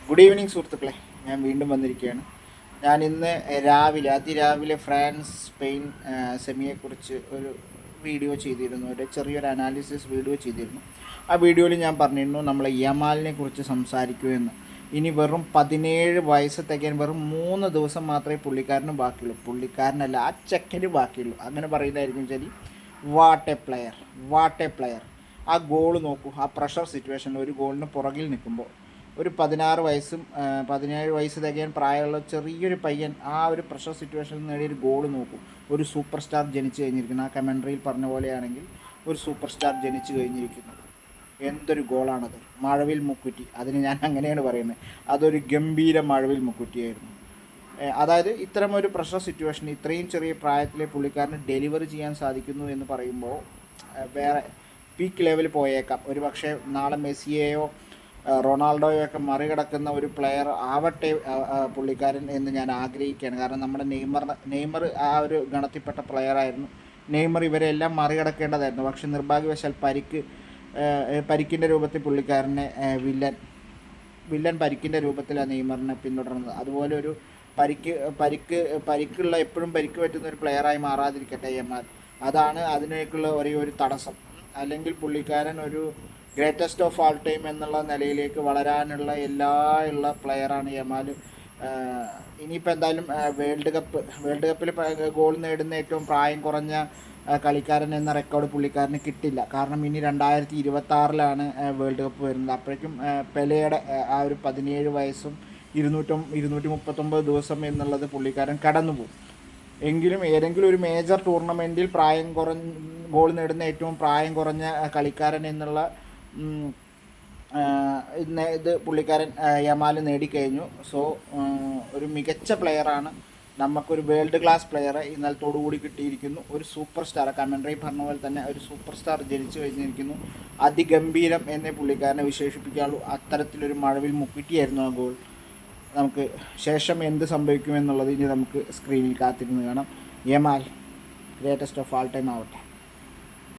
Good evening സുഹൃത്തുക്കളെ, ഞാൻ വീണ്ടും വന്നിരിക്കുകയാണ്. ഞാൻ ഇന്ന് അതിരാവിലെ ഫ്രാൻസ് സ്പെയിൻ സെമിയെക്കുറിച്ച് ഒരു വീഡിയോ ചെയ്തിരുന്നു, ഒരു ചെറിയൊരു അനാലിസിസ് വീഡിയോ ചെയ്തിരുന്നു. ആ വീഡിയോയിൽ ഞാൻ പറഞ്ഞിരുന്നു നമ്മൾ യമാലിനെ കുറിച്ച് സംസാരിക്കുമെന്ന്. ഇനി വെറും 17 വയസ്സ് തികയാൻ വെറും 3 ദിവസം മാത്രമേ പുള്ളിക്കാരന് ബാക്കിയുള്ളൂ. പുള്ളിക്കാരനല്ല, ആ ചെക്കന് ബാക്കിയുള്ളൂ. അങ്ങനെ പറയുന്നതായിരിക്കും ശരി. What A player. ആ ഗോൾ നോക്കൂ. ആ പ്രഷർ സിറ്റുവേഷനിൽ ഒരു ഗോളിന് പുറകിൽ നിൽക്കുമ്പോൾ ഒരു 16 വയസ്സും 17 വയസ്സ് തികയാൻ പ്രായമുള്ള ചെറിയൊരു പയ്യൻ ആ ഒരു പ്രഷർ സിറ്റുവേഷനിൽ നേടിയൊരു ഗോൾ നോക്കും. ഒരു സൂപ്പർ സ്റ്റാർ ജനിച്ചു കഴിഞ്ഞിരിക്കുന്നു. ആ കമൻട്രിയിൽ പറഞ്ഞ പോലെയാണെങ്കിൽ ഒരു സൂപ്പർ സ്റ്റാർ ജനിച്ചു കഴിഞ്ഞിരിക്കുന്നു. എന്തൊരു ഗോളാണത്! മഴവിൽ മുക്കുറ്റി, അതിന് ഞാൻ അങ്ങനെയാണ് പറയുന്നത്. അതൊരു ഗംഭീര മഴവിൽ മുക്കുറ്റിയായിരുന്നു. അതായത് ഇത്തരം ഒരു പ്രഷർ സിറ്റുവേഷൻ ഇത്രയും ചെറിയ പ്രായത്തിലെ പുള്ളിക്കാരന് ഡെലിവറി ചെയ്യാൻ സാധിക്കുന്നു എന്ന് പറയുമ്പോൾ വേറെ പീക്ക് ലെവൽ പോയേക്കാം. ഒരു പക്ഷേ നാളെ മെസ്സിയെയോ റൊണാൾഡോയൊക്കെ മറികടക്കുന്ന ഒരു പ്ലെയർ ആവട്ടെ പുള്ളിക്കാരൻ എന്ന് ഞാൻ ആഗ്രഹിക്കുകയാണ്. കാരണം നമ്മുടെ നെയ്മർ ആ ഒരു ഗണത്തിൽപ്പെട്ട പ്ലെയറായിരുന്നു. നെയ്മർ ഇവരെല്ലാം മറികടക്കേണ്ടതായിരുന്നു. പക്ഷെ നിർഭാഗ്യവശാൽ പരിക്കിൻ്റെ രൂപത്തിൽ പുള്ളിക്കാരനെ വില്ലൻ പരിക്കിൻ്റെ രൂപത്തിലാണ് നെയ്മറിനെ പിന്തുടർന്നത്. അതുപോലെ ഒരു പരിക്കുള്ള എപ്പോഴും പരിക്ക് പറ്റുന്ന ഒരു പ്ലെയറായി മാറാതിരിക്കട്ടെ യമാൽ. അതാണ് അതിനേക്കുള്ള ഒരേ ഒരു തടസ്സം. അല്ലെങ്കിൽ പുള്ളിക്കാരൻ ഒരു ഗ്രേറ്റസ്റ്റ് ഓഫ് ആൾ ടൈം എന്നുള്ള നിലയിലേക്ക് വളരാനുള്ള ഉള്ള പ്ലെയറാണ് യമാൽ. ഇനിയിപ്പോൾ എന്തായാലും വേൾഡ് കപ്പിൽ ഗോൾ നേടുന്ന ഏറ്റവും പ്രായം കുറഞ്ഞ കളിക്കാരൻ എന്ന റെക്കോർഡ് പുള്ളിക്കാരന് കിട്ടില്ല. കാരണം ഇനി 2026 വേൾഡ് കപ്പ് വരുന്നത്. അപ്പോഴേക്കും പെലെയുടെ ആ ഒരു 17 വയസ്സും 239 ദിവസം എന്നുള്ളത് പുള്ളിക്കാരൻ കടന്നുപോകും. എങ്കിലും ഏതെങ്കിലും ഒരു മേജർ ടൂർണമെൻറ്റിൽ ഗോൾ നേടുന്ന ഏറ്റവും പ്രായം കുറഞ്ഞ കളിക്കാരൻ എന്നുള്ള ഇത് പുള്ളിക്കാരൻ യമാൽ നേടിക്കഴിഞ്ഞു. സോ ഒരു മികച്ച പ്ലെയറാണ്. നമുക്കൊരു വേൾഡ് ക്ലാസ് പ്ലെയറെ ഇന്നലത്തോടു കൂടി കിട്ടിയിരിക്കുന്നു. ഒരു സൂപ്പർ സ്റ്റാർ, കമൻട്രി പറഞ്ഞ പോലെ തന്നെ ഒരു സൂപ്പർ സ്റ്റാർ ജനിച്ചു കഴിഞ്ഞിരിക്കുന്നു. അതിഗംഭീരം എന്നേ പുള്ളിക്കാരനെ വിശേഷിപ്പിക്കാനുള്ളൂ. അത്തരത്തിലൊരു മഴവിൽ മുക്കുറ്റിയായിരുന്നു ആ ഗോൾ. നമുക്ക് ശേഷം എന്ത് സംഭവിക്കുമെന്നുള്ളത് ഇനി നമുക്ക് സ്ക്രീനിൽ കാത്തിരുന്ന് കാണാം. Yamal greatest of all time ആവട്ടെ.